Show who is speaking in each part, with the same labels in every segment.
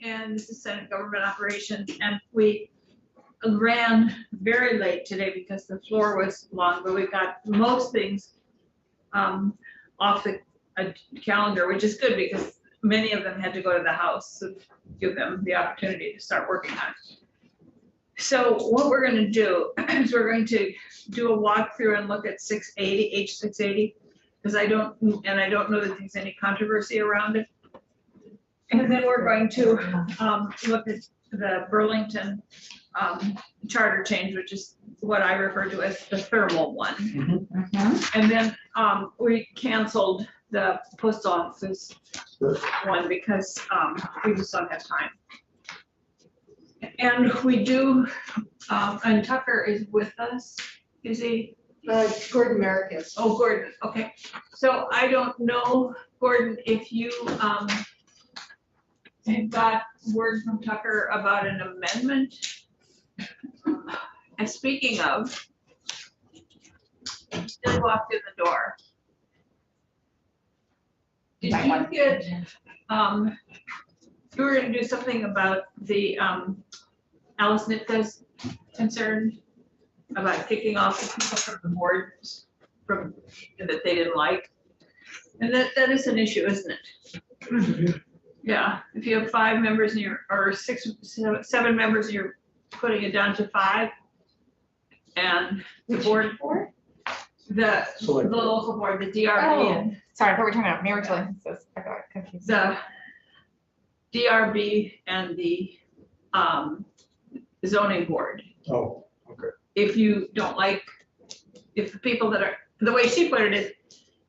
Speaker 1: And this is Senate Government Operations, and we ran very late today because the floor was long, but we got most things off the calendar, which is good because many of them had to go to the House, so give them the opportunity to start working on it. So what we're going to do is we're going to do a walkthrough and look at 680, H680, because I don't know that there's any controversy around it. And then we're going to look at the Burlington charter change, which is what I refer to as the thermal one.
Speaker 2: Mm-hmm.
Speaker 1: And then we canceled the post office one because we just don't have time. And we do, and Tucker is with us, is he?
Speaker 3: Gordon Merrick is.
Speaker 1: Oh, Gordon, okay. So I don't know, Gordon, if you got word from Tucker about an amendment. And speaking of, he still walked in the door. Did you get, you were gonna do something about the Alice Nitka's concern about kicking off the people from the board from that they didn't like. And that is an issue, isn't it? Yeah, if you have 5 members in your, or 7 members, you're putting it down to 5. And the board, the local board, the DRB, and
Speaker 2: Sorry, I thought we were talking about marriage licenses. I got confused.
Speaker 1: the DRB and the zoning board.
Speaker 4: Oh, okay.
Speaker 1: If you don't like, if the people that are, the way she put it is,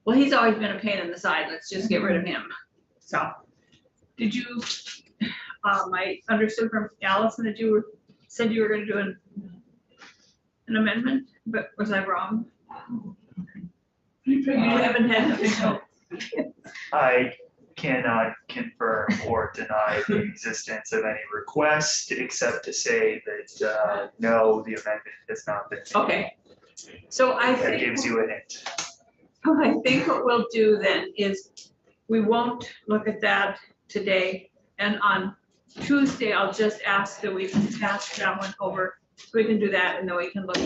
Speaker 1: well, he's always been a pain in the side, let's just get rid of him. So, did you, I understood from Allison that you said you were gonna do an amendment, but was I wrong? You haven't had an official.
Speaker 5: I cannot confirm or deny the existence of any request, except to say that, no, the amendment has not been made.
Speaker 1: Okay, so I
Speaker 5: That
Speaker 1: think,
Speaker 5: gives you a hint.
Speaker 1: I think what we'll do then is, we won't look at that today, and on Tuesday, I'll just ask that we pass that one over, so we can do that, and then we can look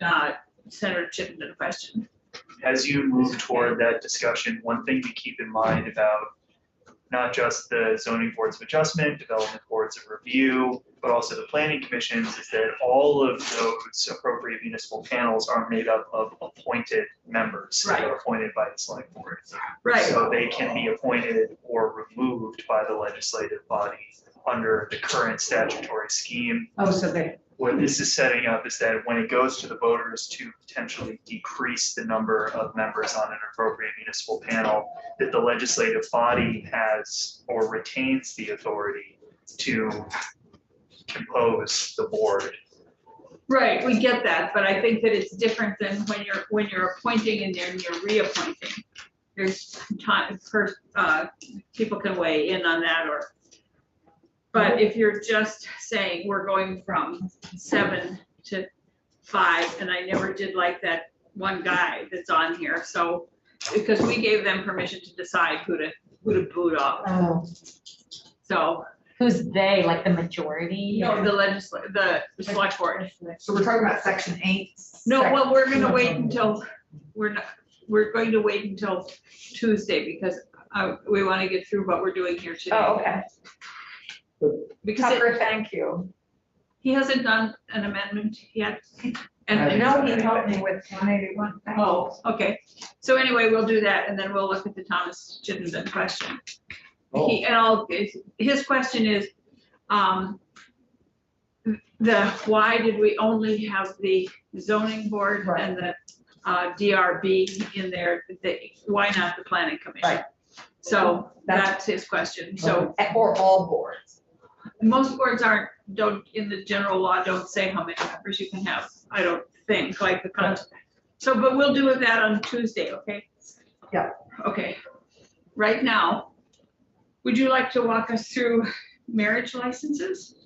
Speaker 1: at Senator Chittenden question.
Speaker 5: As you move toward that discussion, one thing to keep in mind about not just the zoning boards of adjustment, development boards of review, but also the planning commissions, is that all of those appropriate municipal panels are made up of appointed members that are appointed by the select board.
Speaker 1: Right.
Speaker 5: So they can be appointed or removed by the legislative body under the current statutory scheme.
Speaker 3: Oh, so they.
Speaker 5: What this is setting up is that when it goes to the voters to potentially decrease the number of members on an appropriate municipal panel, that the legislative body has or retains the authority to compose the board.
Speaker 1: Right, we get that, but I think that it's different than when you're appointing and then you're reappointing. There's time, people can weigh in on that, or. But if you're just saying we're going from 7 to 5, and I never did like that one guy that's on here, so, because we gave them permission to decide who to boot off.
Speaker 3: Oh.
Speaker 1: So,
Speaker 2: Who's they, like the majority?
Speaker 1: no, the select board.
Speaker 3: So we're talking about section 8.
Speaker 1: No, well, we're gonna wait until, we're going to wait until Tuesday, because we wanna get through what we're doing here today.
Speaker 2: Oh, okay.
Speaker 1: Because
Speaker 3: Tucker, thank you.
Speaker 1: he hasn't done an amendment yet.
Speaker 3: I
Speaker 1: And
Speaker 3: know he helped me with 181.
Speaker 1: oh, okay. So anyway, we'll do that, and then we'll look at the Thomas Chittenden question. His question is, why did we only have the zoning board and the DRB in there? Why not the planning commission?
Speaker 3: Right.
Speaker 1: So that's his question. So
Speaker 3: Or all boards.
Speaker 1: most boards don't, in the general law, don't say how many members you can have, I don't think, like the so, but we'll do that on Tuesday, okay?
Speaker 3: Yeah.
Speaker 1: Okay. Right now, would you like to walk us through marriage licenses?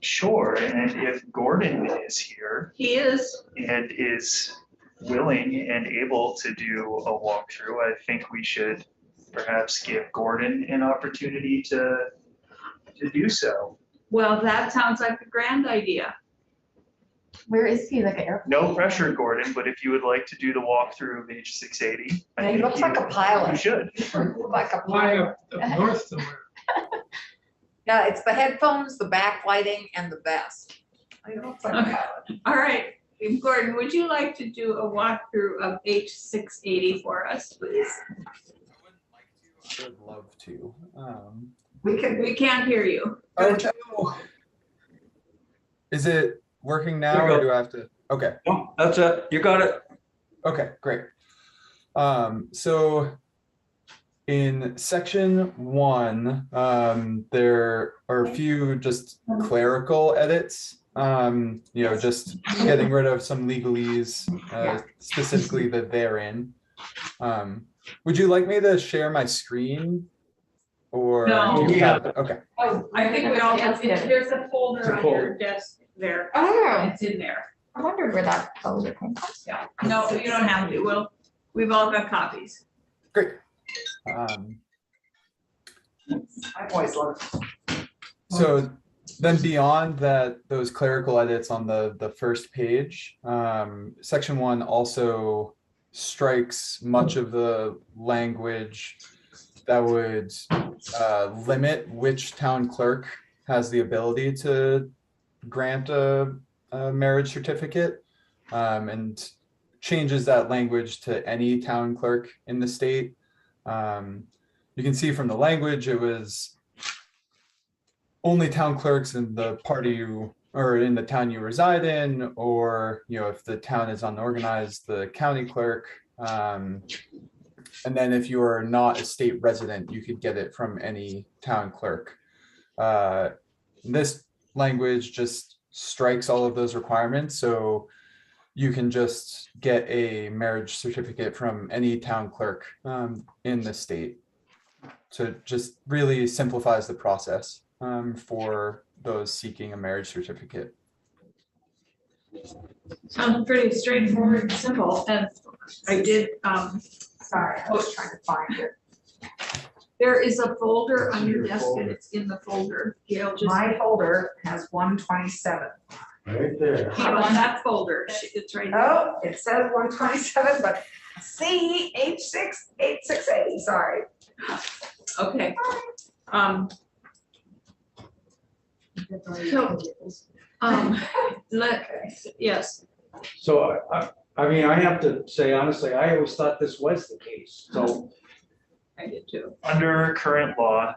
Speaker 5: Sure, and if Gordon is here
Speaker 1: He is.
Speaker 5: and is willing and able to do a walkthrough, I think we should perhaps give Gordon an opportunity to do so.
Speaker 1: Well, that sounds like a grand idea.
Speaker 2: Where is he, like an airplane?
Speaker 5: No pressure, Gordon, but if you would like to do the walkthrough of H680, I
Speaker 3: He
Speaker 5: think
Speaker 3: looks like a pilot.
Speaker 5: you should.
Speaker 3: Like a
Speaker 4: Fly
Speaker 3: pilot.
Speaker 4: up north somewhere.
Speaker 3: Yeah, it's the headphones, the backlighting, and the vest. He looks like a
Speaker 1: Okay.
Speaker 3: pilot.
Speaker 1: All right, Gordon, would you like to do a walkthrough of H680 for us, please?
Speaker 6: I would love to.
Speaker 1: We can't hear you.
Speaker 6: Oh, no. Is it working now
Speaker 7: There you
Speaker 6: or
Speaker 7: go.
Speaker 6: do I have to? Okay,
Speaker 7: No, that's it. You got it.
Speaker 6: okay, great. So in section 1, there are a few just clerical edits. Just getting rid of some legalese, specifically the therein. Would you like me to share my screen? Or
Speaker 1: No.
Speaker 6: do you have it? Okay.
Speaker 1: Oh, I think we all,
Speaker 2: Yes, yes.
Speaker 1: there's a folder
Speaker 7: It's a
Speaker 1: on your
Speaker 7: folder.
Speaker 1: desk there.
Speaker 2: Oh,
Speaker 1: It's in there.
Speaker 2: I wondered where that folder came from.
Speaker 1: Yeah, no, you don't have to. We've all got copies.
Speaker 6: Great.
Speaker 3: I always love.
Speaker 6: So then beyond that, those clerical edits on the first page, section 1 also strikes much of the language that would limit which town clerk has the ability to grant a marriage certificate, and changes that language to any town clerk in the state. You can see from the language, it was only town clerks in the party you, or in the town you reside in, or, if the town is unorganized, the county clerk. And then if you are not a state resident, you could get it from any town clerk. This language just strikes all of those requirements. So you can just get a marriage certificate from any town clerk in the state. So it just really simplifies the process for those seeking a marriage certificate.
Speaker 1: Sounds pretty straightforward and simple, and I did,
Speaker 3: Sorry, I was trying to find it.
Speaker 1: there is a folder on your desk and it's in the folder. Gail just,
Speaker 3: My folder has 127.
Speaker 4: Right there.
Speaker 1: keep on that folder, it's right there.
Speaker 3: Oh, it says 127, but C H68680, sorry.
Speaker 1: Okay. So, yes,
Speaker 7: So I mean, I have to say honestly, I always thought this was the case. So
Speaker 1: I did too.
Speaker 5: Under current law,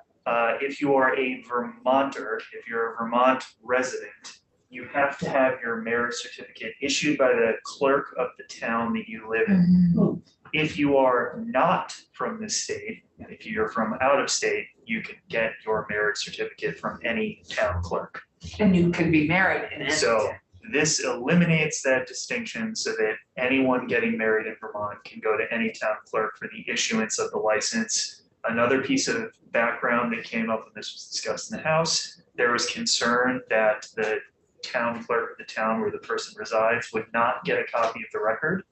Speaker 5: if you are a Vermonter, if you're a Vermont resident, you have to have your marriage certificate issued by the clerk of the town that you live in. If you are not from the state, if you're from out of state, you can get your marriage certificate from any town clerk.
Speaker 3: And you can be married in any
Speaker 5: So
Speaker 3: town.
Speaker 5: this eliminates that distinction so that anyone getting married in Vermont can go to any town clerk for the issuance of the license. Another piece of background that came up when this was discussed in the House, there was concern that the town clerk of the town where the person resides would not get a copy of the record.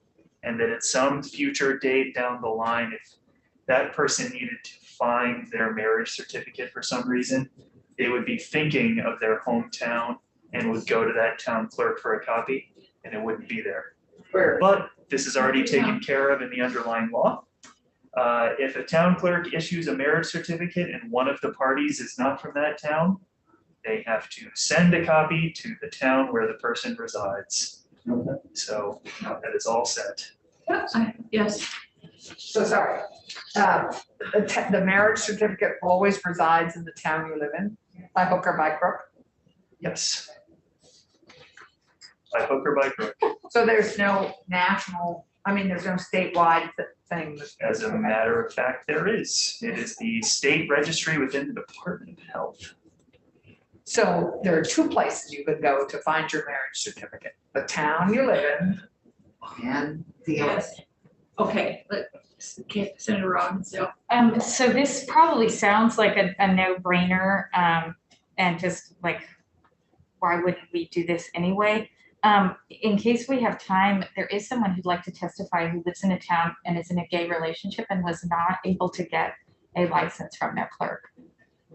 Speaker 5: And that at some future date down the line, if that person needed to find their marriage certificate for some reason, they would be thinking of their hometown and would go to that town clerk for a copy, and it wouldn't be there.
Speaker 3: Where-
Speaker 5: But this is already taken care of in the underlying law. If a town clerk issues a marriage certificate and one of the parties is not from that town, they have to send a copy to the town where the person resides. So that is all set.
Speaker 1: Yes,
Speaker 3: So sorry. The marriage certificate always resides in the town you live in, by hook or by crook.
Speaker 5: Yes. By hook or by crook.
Speaker 3: So there's no national, there's no statewide thing.
Speaker 5: As a matter of fact, there is. It is the state registry within the Department of Health.
Speaker 3: So there are two places you could go to find your marriage certificate, the town you live in and the.
Speaker 1: yes. Okay, Senator Robbins, yeah.
Speaker 2: So this probably sounds like a no-brainer, and just like, why wouldn't we do this anyway? In case we have time, there is someone who'd like to testify who lives in a town and is in a gay relationship and was not able to get a license from their clerk.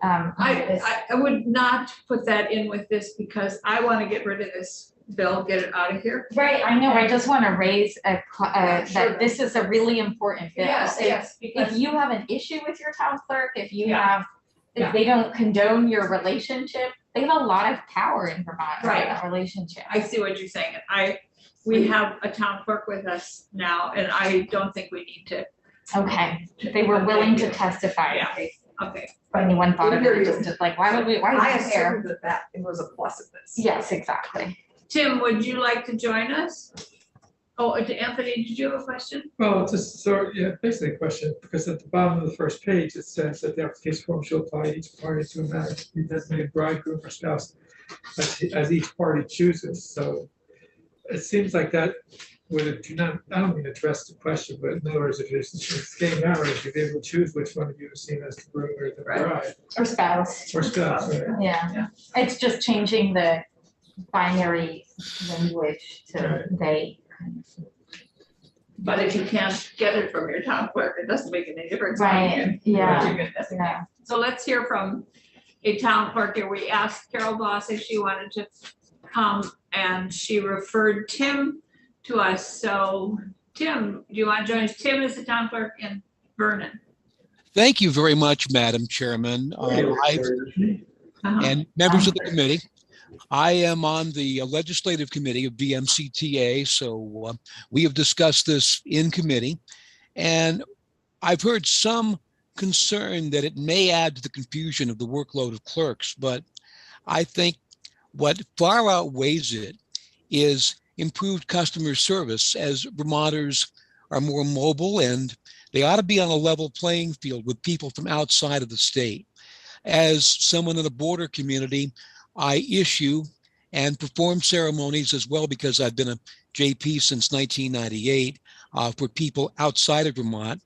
Speaker 2: This-
Speaker 1: I would not put that in with this because I want to get rid of this bill, get it out of here.
Speaker 2: Right, I know, I just wanna raise
Speaker 1: Sure.
Speaker 2: that this is a really important bill.
Speaker 1: Yes,
Speaker 2: If
Speaker 1: because
Speaker 2: you have an issue with your town clerk, if you
Speaker 1: Yeah.
Speaker 2: have,
Speaker 1: Yeah.
Speaker 2: if they don't condone your relationship, they have a lot of power in Vermont over
Speaker 1: Right.
Speaker 2: that relationship.
Speaker 1: I see what you're saying. We have a town clerk with us now and I don't think we need to.
Speaker 2: Okay, they were willing to testify.
Speaker 1: Yeah.
Speaker 2: If
Speaker 1: Okay,
Speaker 2: anyone thought of
Speaker 3: We hear
Speaker 2: it,
Speaker 3: you.
Speaker 2: just like, why would we, why
Speaker 3: I
Speaker 2: is it there?
Speaker 3: assumed that it was a plus of this.
Speaker 2: Yes, exactly.
Speaker 1: Tim, would you like to join us? Oh, Anthony, did you have a question?
Speaker 4: Well, just sort, yeah, basically a question, because at the bottom of the first page, it says that the application form shall apply each party to a matter to be designated bridegroom or spouse as each party chooses, so it seems like that would not, I don't mean address the question, but in other words, if it's gay marriage, you'd be able to choose which one of you is seen as the groom or the
Speaker 1: Right.
Speaker 4: bride,
Speaker 2: Or spouse,
Speaker 4: or spouse, right?
Speaker 2: yeah. It's just changing the binary language to they.
Speaker 1: But if you can't get it from your town clerk, it doesn't make any difference.
Speaker 2: Right, yeah,
Speaker 1: You can designate.
Speaker 2: yeah.
Speaker 1: So let's hear from a town clerk here. We asked Carol Boss if she wanted to come and she referred Tim to us. So Tim, do you want to join us? Tim is the town clerk in Vernon.
Speaker 8: Thank you very much, Madam Chairman, and members of the committee. I am on the legislative committee of VMCTA, so we have discussed this in committee. And I've heard some concern that it may add to the confusion of the workload of clerks, but I think what far outweighs it is improved customer service, as Vermonters are more mobile and they ought to be on a level playing field with people from outside of the state. As someone in a border community, I issue and perform ceremonies as well, because I've been a JP since 1998 for people outside of Vermont.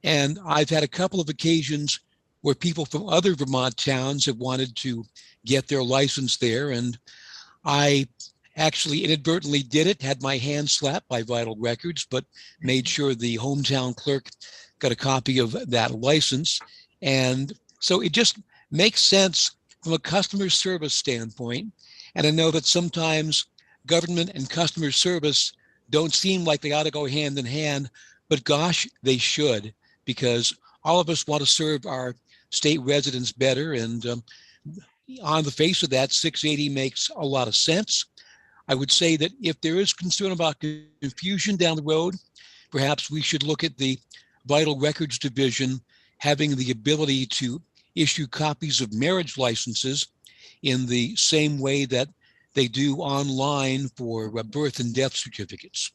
Speaker 8: And I've had a couple of occasions where people from other Vermont towns have wanted to get their license there. And I actually inadvertently did it, had my hand slapped by Vital Records, but made sure the hometown clerk got a copy of that license. And so it just makes sense from a customer service standpoint. And I know that sometimes government and customer service don't seem like they ought to go hand in hand, but gosh, they should, because all of us want to serve our state residents better. And on the face of that, 680 makes a lot of sense. I would say that if there is concern about confusion down the road, perhaps we should look at the Vital Records Division having the ability to issue copies of marriage licenses in the same way that they do online for birth and death certificates.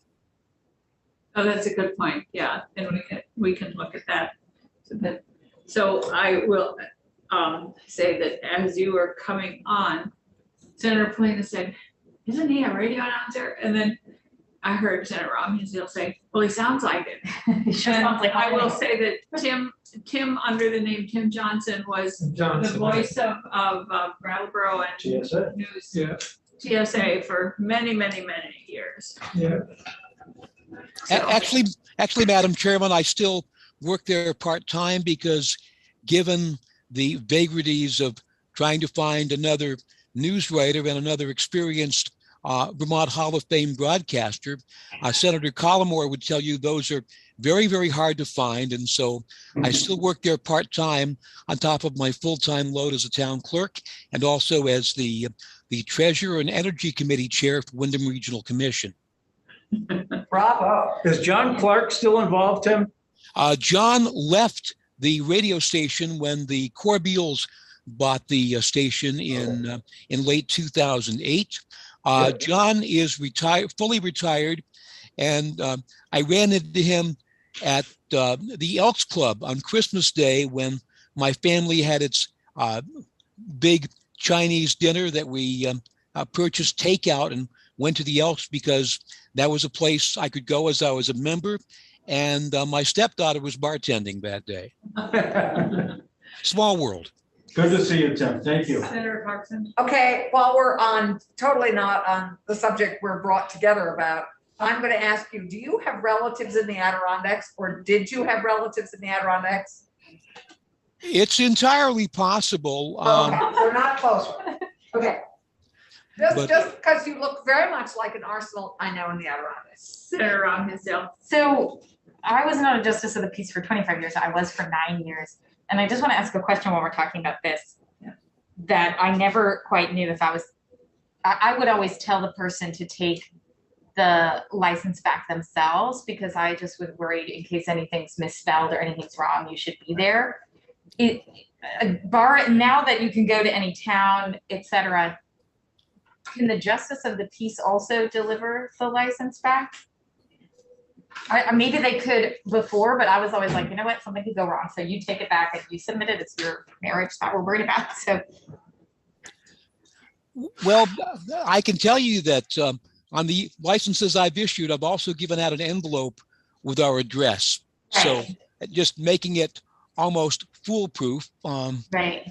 Speaker 1: Oh, that's a good point. Yeah, and we can look at that. So I will say that as you were coming on, Senator Polina said, "Isn't he a radio announcer?" And then I heard Senator Romney say, "Well, he sounds like it."
Speaker 2: It sure
Speaker 1: And
Speaker 2: sounds like
Speaker 1: I will
Speaker 2: holiday.
Speaker 1: say that Tim under the name Tim Johnson was the
Speaker 4: Johnson.
Speaker 1: voice of Brattleboro and
Speaker 7: TSA.
Speaker 1: News
Speaker 4: Yeah,
Speaker 1: TSA for many, many, many years.
Speaker 4: yeah,
Speaker 1: So-
Speaker 8: Actually, Madam Chairman, I still work there part-time because given the vagaries of trying to find another news writer and another experienced Vermont Hall of Fame broadcaster, Senator Collimore would tell you those are very, very hard to find. And so I still work there part-time on top of my full-time load as a town clerk and also as the Treasurer and Energy Committee Chair for Wyndham Regional Commission.
Speaker 3: Bravo.
Speaker 7: Is John Clark still involved, Tim?
Speaker 8: John left the radio station when the Corbeils bought the station in late 2008. John is fully retired, and I ran into him at the Elks Club on Christmas Day when my family had its big Chinese dinner that we purchased takeout and went to the Elks because that was a place I could go as I was a member. And my stepdaughter was bartending that day. Small world.
Speaker 7: Good to see you, Tim. Thank you.
Speaker 1: Senator Clarkson.
Speaker 3: Okay, while we're totally not on the subject we're brought together about, I'm gonna ask you, do you have relatives in the Adirondacks or did you have relatives in the Adirondacks?
Speaker 8: It's entirely possible.
Speaker 3: Okay, we're not close. Okay.
Speaker 8: But-
Speaker 3: Just because you look very much like an Arsenal, I know in the Adirondacks.
Speaker 1: Senator Ron Hinsdale.
Speaker 2: So I was not a justice of the peace for 25 years. I was for 9 years. And I just want to ask a question while we're talking about this.
Speaker 3: Yeah.
Speaker 2: That I never quite knew if I would always tell the person to take the license back themselves because I just was worried in case anything's misspelled or anything's wrong, you should be there. Now that you can go to any town, etc., can the justice of the peace also deliver the license back? Maybe they could before, but I was always like, you know what, something could go wrong. So you take it back and you submit it. It's your marriage that we're worried about. So,
Speaker 8: Well, I can tell you that on the licenses I've issued, I've also given out an envelope with our address. So
Speaker 2: Right.
Speaker 8: just making it almost foolproof.
Speaker 2: right.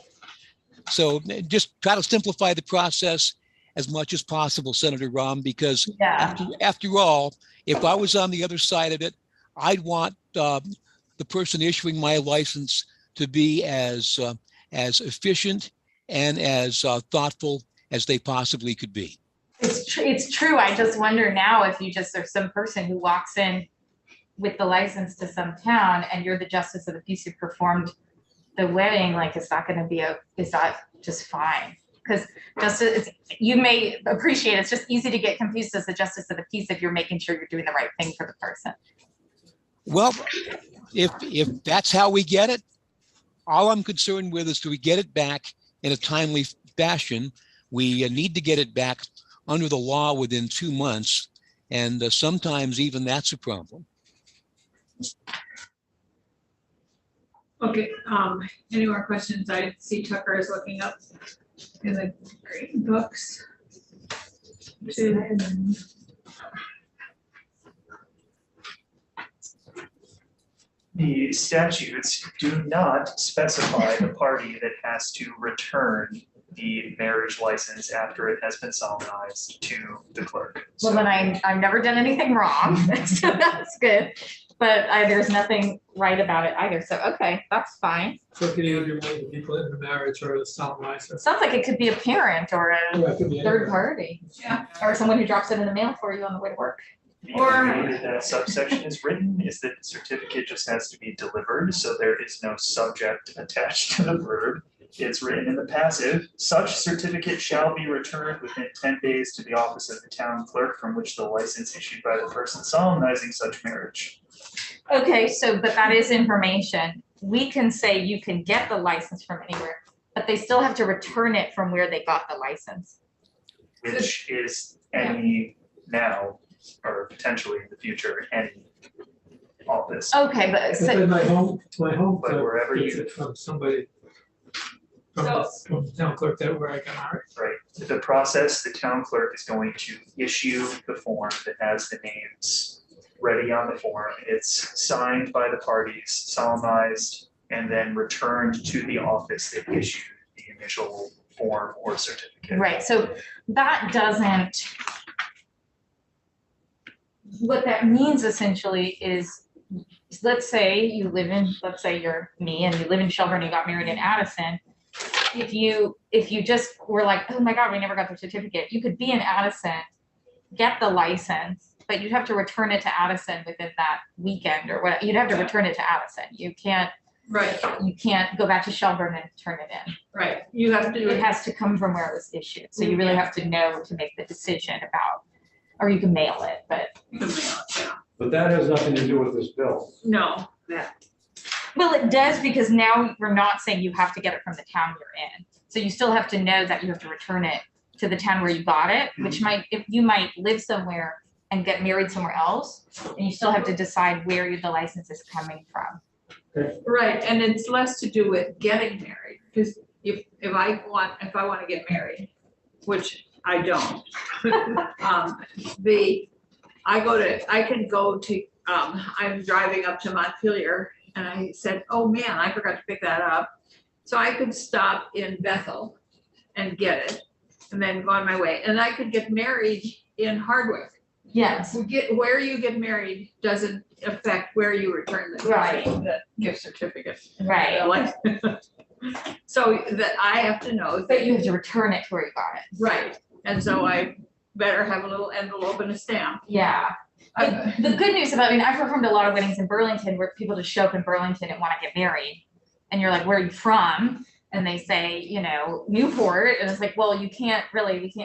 Speaker 8: So just try to simplify the process as much as possible, Senator Rahm, because
Speaker 2: Yeah.
Speaker 8: after all, if I was on the other side of it, I'd want the person issuing my license to be as efficient and as thoughtful as they possibly could be.
Speaker 2: It's true. I just wonder now if there's some person who walks in with the license to some town and you're the justice of the peace who performed the wedding, like, is that just fine? Because you may appreciate it's just easy to get confused as the justice of the peace if you're making sure you're doing the right thing for the person.
Speaker 8: Well, if that's how we get it, all I'm concerned with is do we get it back in a timely fashion? We need to get it back under the law within 2 months, and sometimes even that's a problem.
Speaker 1: Okay, any more questions? I see Tucker is looking up in the green books.
Speaker 5: The statutes do not specify the party that has to return the marriage license after it has been solemnized to the clerk.
Speaker 2: Well, then I've never done anything wrong, so that's good. But there's nothing right about it either. So, okay, that's fine.
Speaker 4: So it could either be one of the people in the marriage or the solemnized.
Speaker 2: Sounds like it could be a parent or a
Speaker 4: Yeah, it could be
Speaker 2: third
Speaker 4: anyone.
Speaker 2: party.
Speaker 1: Yeah.
Speaker 2: Or someone who drops it in the mail for you on the way to work.
Speaker 5: The
Speaker 1: Or-
Speaker 5: way that that subsection is written is that the certificate just has to be delivered, so there is no subject attached to the verb. It's written in the passive. Such certificate shall be returned within 10 days to the office of the town clerk from which the license issued by the person solemnizing such marriage.
Speaker 2: Okay, so, but that is information. We can say you can get the license from anywhere, but they still have to return it from where they got the license.
Speaker 5: Which is any now, or potentially in the future, any office.
Speaker 2: Okay, but
Speaker 4: But
Speaker 2: so,
Speaker 4: then my home
Speaker 5: But
Speaker 4: clerk
Speaker 5: wherever
Speaker 4: gets
Speaker 5: you-
Speaker 4: it from somebody. From the town clerk that where I got married.
Speaker 5: Right, the process, the town clerk is going to issue the form that has the names ready on the form. It's signed by the parties, solemnized, and then returned to the office that issued the initial form or certificate.
Speaker 2: right, so that doesn't. What that means essentially is, let's say you're me and you live in Shelburne, you got married in Addison. If you just were like, oh my God, we never got the certificate, you could be in Addison, get the license, but you'd have to return it to Addison within that weekend or what, you'd have to return it to Addison. You can't go back to Shelburne and turn it in.
Speaker 1: Right, you have to do
Speaker 2: It
Speaker 1: it.
Speaker 2: has to come from where it was issued. So you really have to know to make the decision about, or you can mail it, but.
Speaker 7: But that has nothing to do with this bill.
Speaker 1: No,
Speaker 2: Well, it does, because now we're not saying you have to get it from the town you're in. So you still have to know that you have to return it to the town where you got it, which might, if you might live somewhere and get married somewhere else, and you still have to decide where the license is coming from.
Speaker 1: right, and it's less to do with getting married, because if I want to get married, which I don't. I can go to, I'm driving up to Montpelier and I said, oh man, I forgot to pick that up. So I could stop in Bethel and get it and then go on my way. And I could get married in Hardwick
Speaker 2: Yes,
Speaker 1: where you get married doesn't affect where you return
Speaker 2: Right.
Speaker 1: the gift certificate.
Speaker 2: right.
Speaker 1: Like, so that I have to know
Speaker 2: But
Speaker 1: that
Speaker 2: you have to return it to where you got it.
Speaker 1: right, and so I better have a little envelope and a stamp.
Speaker 2: Yeah. The good news about, I mean, I've performed a lot of weddings in Burlington where people just show up in Burlington and want to get married. And you're like, where are you from? And they say, you know, Newport. And it's like, well, we can't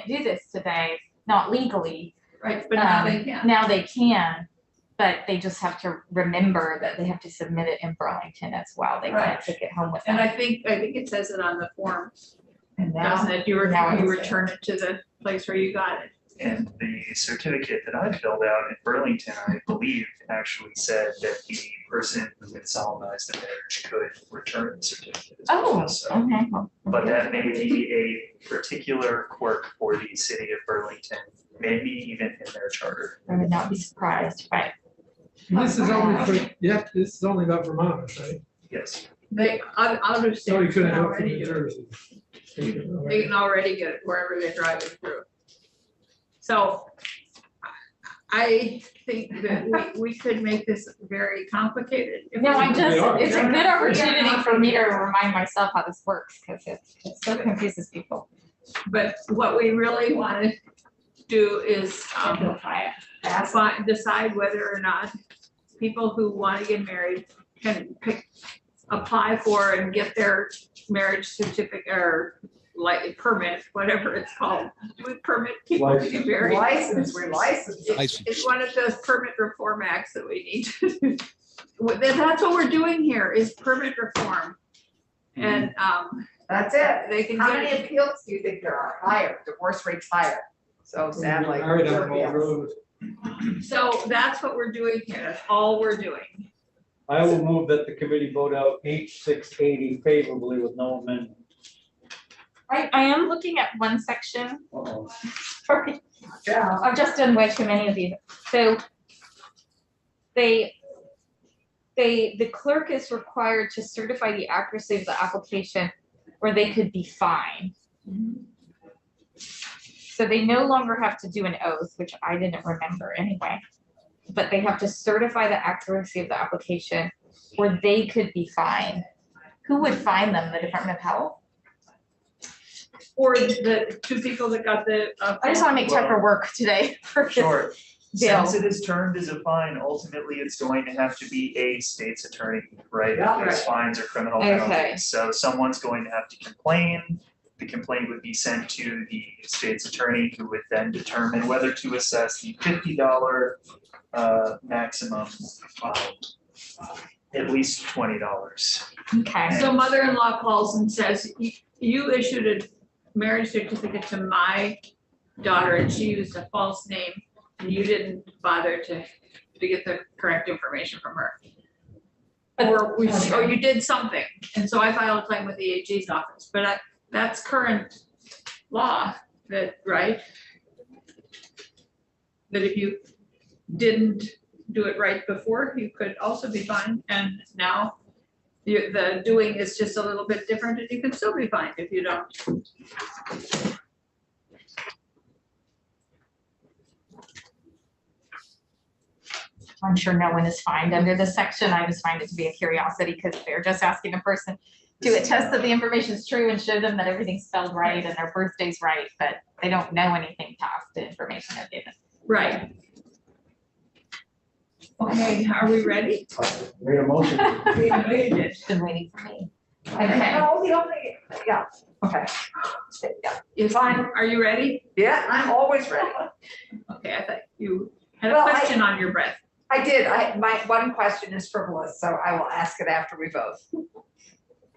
Speaker 2: do this today, not legally.
Speaker 1: Right, but now they can.
Speaker 2: Now they can, but they just have to remember that they have to submit it in Burlington as well. They
Speaker 1: Right.
Speaker 2: can't take it home with
Speaker 1: And
Speaker 2: them.
Speaker 1: I think it says it on the form,
Speaker 2: And now,
Speaker 1: doesn't it?
Speaker 2: now
Speaker 1: You
Speaker 2: it's-
Speaker 1: return it to the place where you got it.
Speaker 5: And the certificate that I filled out in Burlington, I believe, actually said that the person who had solemnized the marriage could return the certificate as
Speaker 2: Oh,
Speaker 5: well. So,
Speaker 2: okay.
Speaker 5: but that may be a particular quirk for the city of Burlington, maybe even in their charter.
Speaker 2: I would not be surprised, right?
Speaker 4: This is only for, this is only about Vermont, right?
Speaker 5: Yes.
Speaker 1: They, out of
Speaker 4: So you
Speaker 1: state
Speaker 4: could
Speaker 1: can
Speaker 4: have it from
Speaker 1: already
Speaker 4: New
Speaker 1: do it.
Speaker 4: Jersey.
Speaker 1: They can already get it wherever they're driving through. So I think that we could make this very complicated. if
Speaker 2: No,
Speaker 1: we-
Speaker 2: I just,
Speaker 4: We are.
Speaker 2: it's a good opportunity for me to remind myself how this works, because it so confuses people.
Speaker 1: But what we really want to do is
Speaker 2: Simplify it.
Speaker 1: decide whether or not people who want to get married can apply for and get their marriage certificate or like permit, whatever it's called. We permit people to get married.
Speaker 3: License, we're licensed.
Speaker 1: It's one of those permit reform acts that we need to do. That's what we're doing here is permit reform. And
Speaker 3: That's it.
Speaker 1: they can
Speaker 3: How
Speaker 1: get
Speaker 3: many
Speaker 1: it.
Speaker 3: appeals do you think there are? Higher, divorce rates higher. So sadly.
Speaker 4: Married on Wall Road.
Speaker 1: So that's what we're doing here. That's all we're doing.
Speaker 7: I will move that the committee vote out H 680 favorably with no amendment.
Speaker 2: I am looking at one section,
Speaker 7: Uh-oh.
Speaker 2: sorry,
Speaker 3: Yeah.
Speaker 2: I've just done way too many of these. So the clerk is required to certify the accuracy of the application or they could be fined. So they no longer have to do an oath, which I didn't remember anyway. But they have to certify the accuracy of the application or they could be fined. Who would fine them? The Department of Health?
Speaker 1: Or the two people that got the.
Speaker 2: I just wanna make time for work today. for this
Speaker 5: Sure.
Speaker 2: bill.
Speaker 5: Since it is termed as a fine, ultimately it's going to have to be a state's attorney, right?
Speaker 3: Yeah.
Speaker 5: If those fines are criminal
Speaker 2: Okay.
Speaker 5: penalties. So someone's going to have to complain. The complaint would be sent to the state's attorney who would then determine whether to assess the $50 maximum fine, at least $20.
Speaker 2: Okay.
Speaker 1: So mother-in-law calls and says, you issued a marriage certificate to my daughter and she used a false name. And you didn't bother to get the correct information from her. Or you did something, and so I filed a claim with the AG's office, but that's current law, right? That if you didn't do it right before, you could also be fined, and now the doing is just a little bit different, and you can still be fined if you don't.
Speaker 2: I'm sure no one is fined under this section. I just find it to be a curiosity because they're just asking a person to attest that the information is true and show them that everything's spelled right and their birthday's right, but they don't know anything past the information they're given.
Speaker 1: Right. Okay, are we ready?
Speaker 7: Made a motion.
Speaker 2: It's been waiting for me. Okay.
Speaker 3: No, the only, yeah, okay. Yeah.
Speaker 1: Is fine, are you ready?
Speaker 3: Yeah, I'm always ready.
Speaker 1: Okay, I thought you had a
Speaker 3: Well,
Speaker 1: question on your breath.
Speaker 3: I did, my one question is frivolous, so I will ask it after we vote.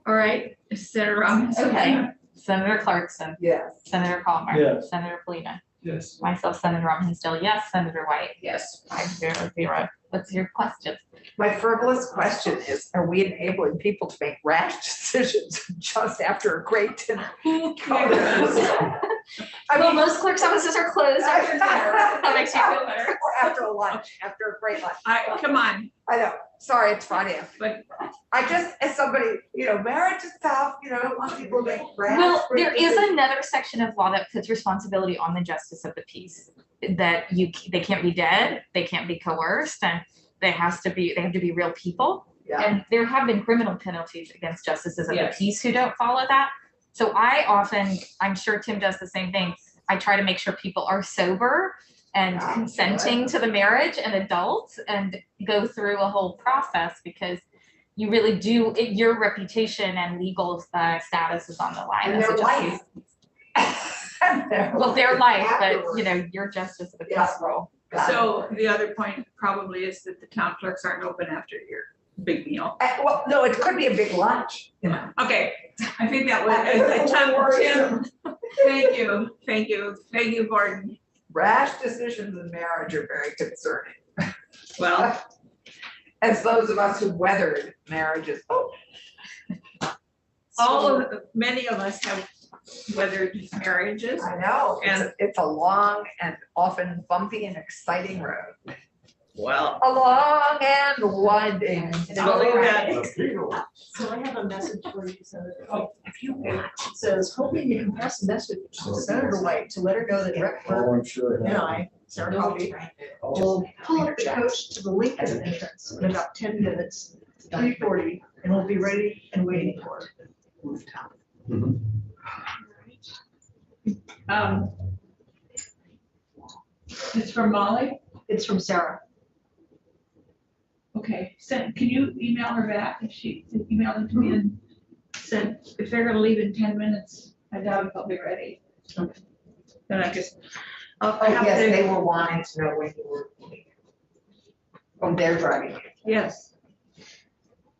Speaker 1: All right, Senator Robinson.
Speaker 2: Okay. Senator Clarkson,
Speaker 3: Yes.
Speaker 2: Senator Palmer.
Speaker 7: Yes.
Speaker 2: Senator Polina,
Speaker 4: Yes.
Speaker 2: myself, Senator Robinson Still, yes. Senator White,
Speaker 1: Yes.
Speaker 2: 5-0-0. What's your question?
Speaker 3: My frivolous question is, are we enabling people to make rash decisions just after a great dinner?
Speaker 2: Who
Speaker 3: I
Speaker 2: Well,
Speaker 3: mean,
Speaker 2: most clerk's offices are closed after dinner. That makes you feel better.
Speaker 3: or after a lunch, after a great lunch.
Speaker 1: Come on,
Speaker 3: I know, sorry, it's Friday.
Speaker 1: but
Speaker 3: I just, as somebody, marriage is tough, I don't want people to make rash.
Speaker 2: Well, there is another section of law that puts responsibility on the justice of the peace. that they can't be dead, they can't be coerced, and they have to be real people.
Speaker 3: Yeah.
Speaker 2: And there have been criminal penalties against justices of the
Speaker 1: Yes.
Speaker 2: peace who don't follow that. So I often, I'm sure Tim does the same thing. I try to make sure people are sober and
Speaker 3: Yeah,
Speaker 2: consenting to the marriage and adults and go through a whole process, because you really do, your reputation and legal status is on the line.
Speaker 3: And
Speaker 2: as a
Speaker 3: their
Speaker 2: justice.
Speaker 3: life.
Speaker 2: Well, their life, but
Speaker 3: Afterwards.
Speaker 2: your justice of the
Speaker 3: Yeah.
Speaker 2: peace role.
Speaker 1: So the other point probably is that the town clerks aren't open after your big meal.
Speaker 3: Well, no, it could be a big lunch, you know.
Speaker 1: Okay, I think that was, Tim, thank you, Gordon.
Speaker 3: Rash decisions in marriage are very concerning.
Speaker 1: Well,
Speaker 3: As those of us who weathered marriages.
Speaker 1: many of us have weathered marriages.
Speaker 3: I know,
Speaker 1: And-
Speaker 3: it's a long and often bumpy and exciting road.
Speaker 1: Well,
Speaker 3: A long and winding.
Speaker 1: I'll leave that.
Speaker 9: So I have a message for you, Senator. If you want, it says, hoping you can pass a message to Senator White to let her know that Rec Burke
Speaker 7: I'm sure.
Speaker 9: and I, Sarah Coffey, will pull up the coach to the Lincoln entrance in about 10 minutes, 3:40, and we'll be ready and waiting for her.
Speaker 1: it's from Molly.
Speaker 9: It's from Sarah.
Speaker 1: Okay, can you email her back if she emailed it to me and said, if they're gonna leave in 10 minutes, I doubt if I'll be ready. Then I just, I'll
Speaker 3: Oh,
Speaker 1: have
Speaker 3: yes,
Speaker 1: to-
Speaker 3: they were wanting to know when you were. Oh, they're driving.
Speaker 1: Yes.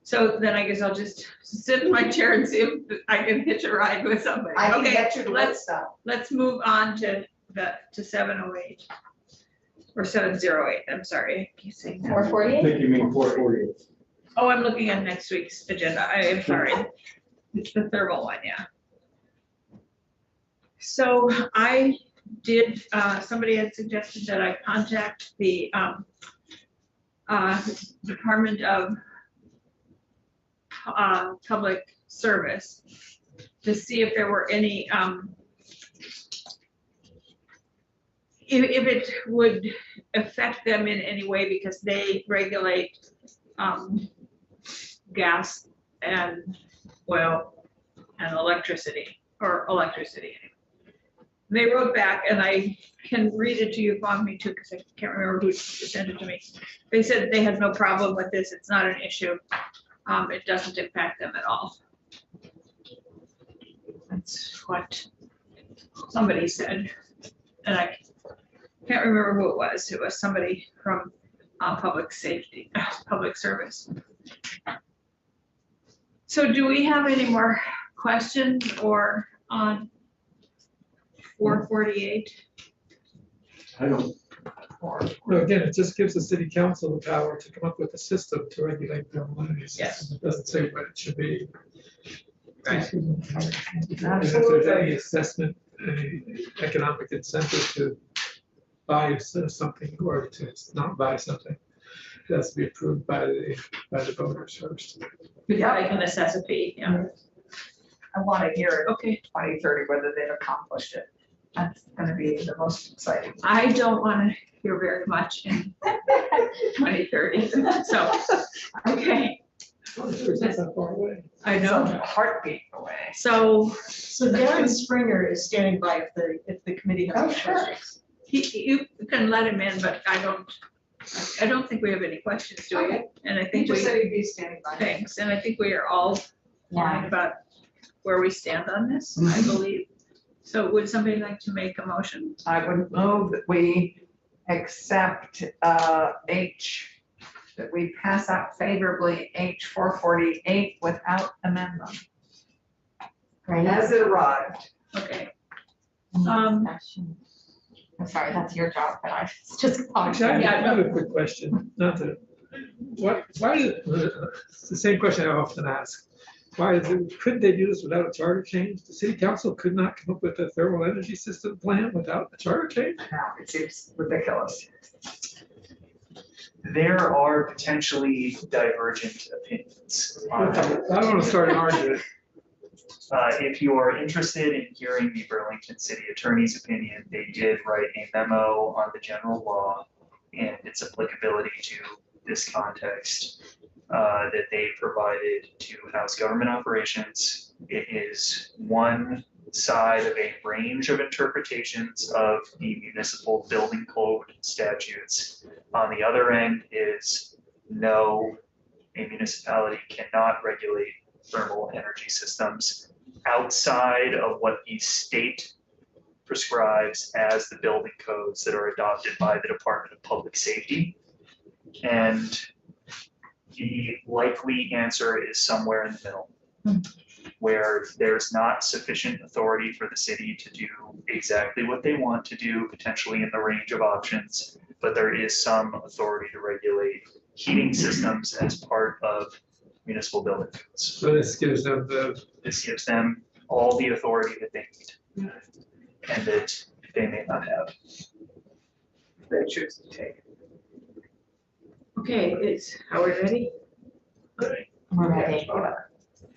Speaker 1: So then I guess I'll just sit in my chair and see if I can hitch a ride with somebody.
Speaker 3: I can
Speaker 1: Okay,
Speaker 3: get you the
Speaker 1: let's-
Speaker 3: red stuff.
Speaker 1: Let's move on to 708. Or 708, I'm sorry, I keep saying that.
Speaker 2: 448?
Speaker 7: think you mean 440.
Speaker 1: Oh, I'm looking at next week's agenda, I am sorry. It's the thermal one, yeah. So I did, somebody had suggested that I contact the Department of Public Service to see if there were any, if it would affect them in any way, because they regulate gas and oil and electricity, or electricity. They wrote back, and I can read it to you if you want me to, because I can't remember who sent it to me. They said they had no problem with this, it's not an issue. It doesn't impact them at all. That's what somebody said, and I can't remember who it was. It was somebody from public safety, public service. So do we have any more questions or on 448?
Speaker 7: I don't.
Speaker 4: No, again, it just gives the city council the power to come up with a system to regulate their money.
Speaker 1: Yes.
Speaker 4: It doesn't say what it should be.
Speaker 1: Right.
Speaker 4: And if there's any assessment, any economic incentive to buy something or to not buy something, it has to be approved by the voters first.
Speaker 1: Before they can assess a fee, yeah.
Speaker 3: I want to hear it
Speaker 1: Okay,
Speaker 3: 2030, whether they've accomplished it. That's gonna be the most exciting.
Speaker 1: I don't want to hear very much in 2030, so, okay,
Speaker 4: It's not that far away.
Speaker 1: I
Speaker 3: It's
Speaker 1: know.
Speaker 3: a heartbeat away.
Speaker 1: So
Speaker 9: So Darren Springer is standing by if the committee has.
Speaker 3: Oh,
Speaker 9: any
Speaker 3: sure.
Speaker 9: questions.
Speaker 1: you can let him in, but I don't think we have any questions, do we?
Speaker 3: Okay.
Speaker 1: And I
Speaker 3: He
Speaker 1: think
Speaker 3: just
Speaker 1: we,
Speaker 3: said he'd be standing by.
Speaker 1: thanks, and I think we are all fine
Speaker 2: Yeah.
Speaker 1: about where we stand on this, I believe. So would somebody like to make a motion?
Speaker 3: I would move that we accept H, that we pass out favorably H 448 without amendment. As it arrived.
Speaker 1: Okay,
Speaker 2: I'm sorry, that's your job, but I was just.
Speaker 4: Actually, I
Speaker 1: Yeah,
Speaker 4: have a quick question, not to, why is it, it's the same question I often ask. Why is it, couldn't they do this without a charter change? The city council could not come up with a thermal energy system plan without a charter change?
Speaker 3: Now, it seems ridiculous.
Speaker 5: There are potentially divergent opinions.
Speaker 4: I don't want to start an argument.
Speaker 5: If you are interested in hearing the Burlington City Attorney's opinion, they did write a memo on the general law and its applicability to this context that they provided to House Government Operations. It is one side of a range of interpretations of the municipal building code statutes. On the other end is no, a municipality cannot regulate thermal energy systems outside of what the state prescribes as the building codes that are adopted by the Department of Public Safety. And the likely answer is somewhere in the middle, where there's not sufficient authority for the city to do exactly what they want to do, potentially in the range of options, but there is some authority to regulate heating systems as part of municipal building codes.
Speaker 4: So this gives them
Speaker 5: This gives them all the authority that they need and that they may not have.
Speaker 3: They choose to take.
Speaker 1: Okay, are we ready?
Speaker 2: We're ready.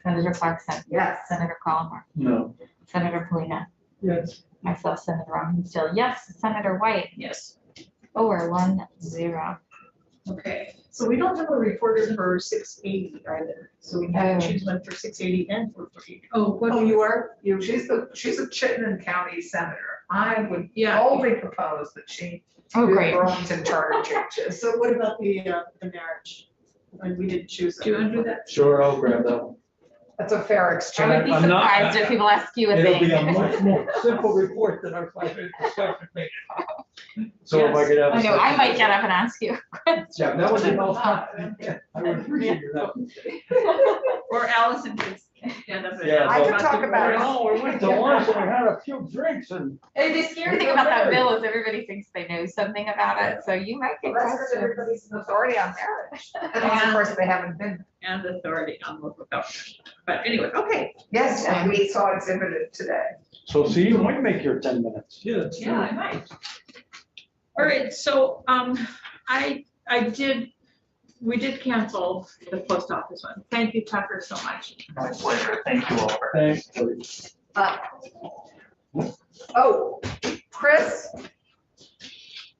Speaker 2: Senator Clarkson.
Speaker 3: Yes.
Speaker 2: Senator Collmore.
Speaker 7: No.
Speaker 2: Senator Polina.
Speaker 4: yes.
Speaker 2: Myself, Senator Romney Steele. Yes. Senator White.
Speaker 1: Yes.
Speaker 2: Over 1-0.
Speaker 1: Okay,
Speaker 9: So we don't have a reporter for 680 either, so we have to choose one for 680 and 440.
Speaker 1: oh,
Speaker 9: You are?
Speaker 3: She's a Chittenden County senator. I would
Speaker 1: Yeah.
Speaker 3: boldly propose that she
Speaker 2: Oh,
Speaker 3: do
Speaker 2: great.
Speaker 3: Burlington charter changes.
Speaker 9: So what about the marriage? And we didn't choose.
Speaker 1: do you want to do that?
Speaker 7: Sure, I'll grab that one.
Speaker 3: That's a fair
Speaker 2: I would
Speaker 3: exchange.
Speaker 2: be
Speaker 7: I'm not-
Speaker 2: surprised if people ask you a
Speaker 7: It'll be a
Speaker 2: thing.
Speaker 7: much more simple report than our 5-minute discussion. So if I could have. a
Speaker 2: I know, I
Speaker 7: second.
Speaker 2: might get up and ask you.
Speaker 7: Yeah, that was the most. I would appreciate that.
Speaker 1: Or Allison could stand up and.
Speaker 7: Yeah,
Speaker 3: I could
Speaker 1: about
Speaker 3: talk
Speaker 1: the
Speaker 3: about it.
Speaker 1: board.
Speaker 7: No, we went to lunch and we had a few drinks and.
Speaker 2: And the scary thing about that bill is everybody thinks they know something about it, so you might get
Speaker 3: Well, that's because
Speaker 2: questions.
Speaker 3: everybody's an authority on marriage. And of course, they haven't been.
Speaker 1: And authority on local government. But anyway, okay,
Speaker 3: Yes, and we saw exhibited today.
Speaker 7: So see, you might make your 10 minutes.
Speaker 4: Yeah.
Speaker 1: yeah, I might. All right, so, we did cancel the post office one. Thank you, Tucker, so much.
Speaker 5: My pleasure. Thank you all for.
Speaker 7: Thanks.
Speaker 3: Oh, Chris,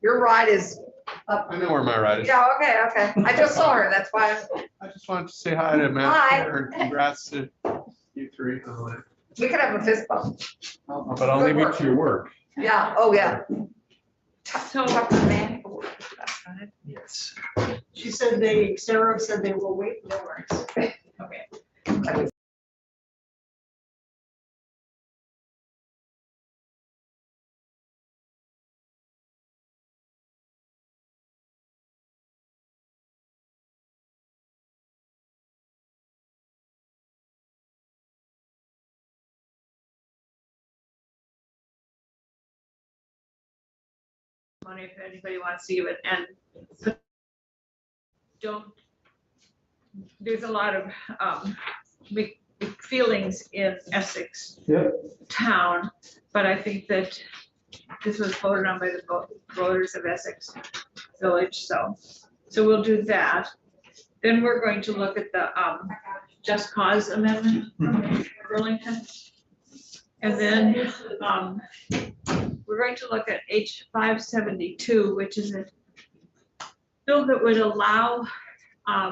Speaker 3: your ride is up.
Speaker 10: I know where my ride is.
Speaker 3: Yeah, okay. I just saw her, that's why.
Speaker 10: I just wanted to say hi to Matt
Speaker 3: Hi.
Speaker 10: here and congrats to you three.
Speaker 3: We could have a fist bump.
Speaker 10: But I'll leave you to your work.
Speaker 3: Yeah, oh, yeah.
Speaker 1: So,
Speaker 3: Tucker, man.
Speaker 5: Yes.
Speaker 9: She said Sarah said they will wait, no worries.
Speaker 1: okay. Money if anybody wants to give it, and don't, there's a lot of big feelings in Essex town, but I think that this was voted on by the voters of Essex Village, so we'll do that. Then we're going to look at the Just Cause Amendment from Burlington. And then we're going to look at H 572, which is a bill that would allow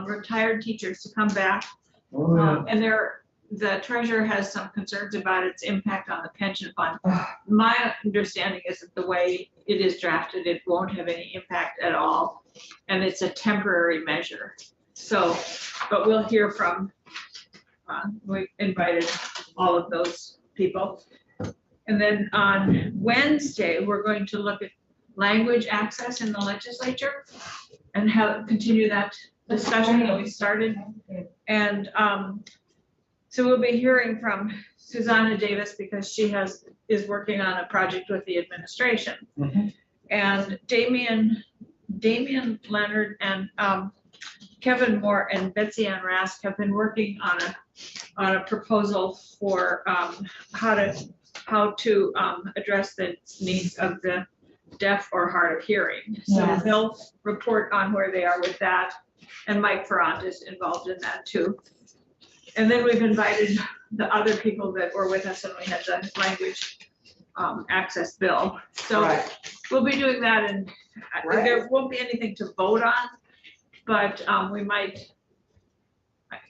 Speaker 1: retired teachers to come back. And the treasurer has some concerns about its impact on the pension fund. My understanding is that the way it is drafted, it won't have any impact at all. And it's a temporary measure. So, but we'll hear from, we invited all of those people. And then on Wednesday, we're going to look at language access in the legislature and continue that discussion that we started. And so we'll be hearing from Susanna Davis because she is working on a project with the administration. And Damian Leonard and Kevin Moore and Betsy Ann Rask have been working on a proposal for how to address the needs of the deaf or hard of hearing. So
Speaker 2: Yes.
Speaker 1: they'll report on where they are with that. And Mike Ferrand is involved in that too. And then we've invited the other people that were with us when we had the language access bill. So
Speaker 3: Right.
Speaker 1: we'll be doing that, and
Speaker 3: Right.
Speaker 1: there won't be anything to vote on, but we might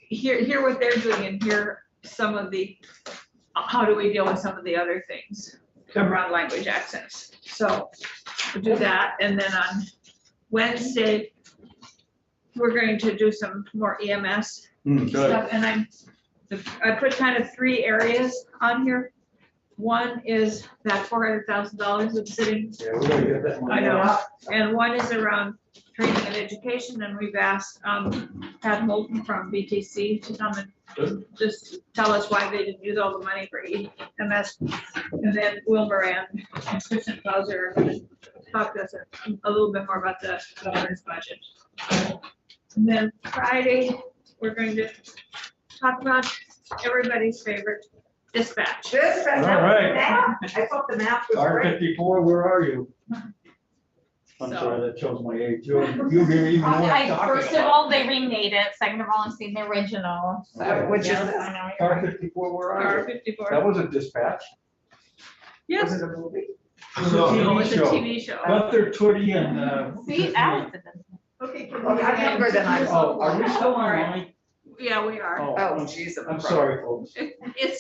Speaker 1: hear what they're doing and hear some of the, how do we deal with some of the other things around language access. So we'll do that, and then on Wednesday, we're going to do some more EMS
Speaker 7: Good.
Speaker 1: stuff, and I put kind of 3 areas on here. One is that $400,000 that's sitting,
Speaker 7: Yeah, we're gonna get that money.
Speaker 1: I know, and one is around training and education, and we've asked Pat Moulton from BTC to come and just tell us why they didn't use all the money for EMS. And then Will Moran and Kristen Clauser are gonna talk to us a little bit more about the governor's budget. And then Friday, we're going to talk about everybody's favorite dispatch.
Speaker 3: This,
Speaker 7: All right.
Speaker 3: map, I thought the map was great.
Speaker 7: R54, where are you? I'm
Speaker 1: So-
Speaker 7: sorry, that shows my age. You didn't even know what I'm talking
Speaker 2: First of
Speaker 7: about.
Speaker 2: all, they remade it. Second of all, I'm seeing the original. So,
Speaker 3: Which is
Speaker 2: yes,
Speaker 3: this?
Speaker 2: I know you're right.
Speaker 7: R54, where are you?
Speaker 1: R54.
Speaker 7: That was a dispatch.
Speaker 1: Yes,
Speaker 3: Was it a movie?
Speaker 7: It was a
Speaker 1: no,
Speaker 7: TV
Speaker 1: it's a
Speaker 7: show.
Speaker 1: TV show.
Speaker 7: Gunther, Tootie, and,
Speaker 2: See, Alex did this.
Speaker 9: Okay. can
Speaker 3: Oh,
Speaker 9: we-
Speaker 3: I'm younger than I was.
Speaker 7: oh, are we still online?
Speaker 1: Yeah, we are.
Speaker 3: Oh, geez.
Speaker 7: I'm sorry, folks.
Speaker 1: It's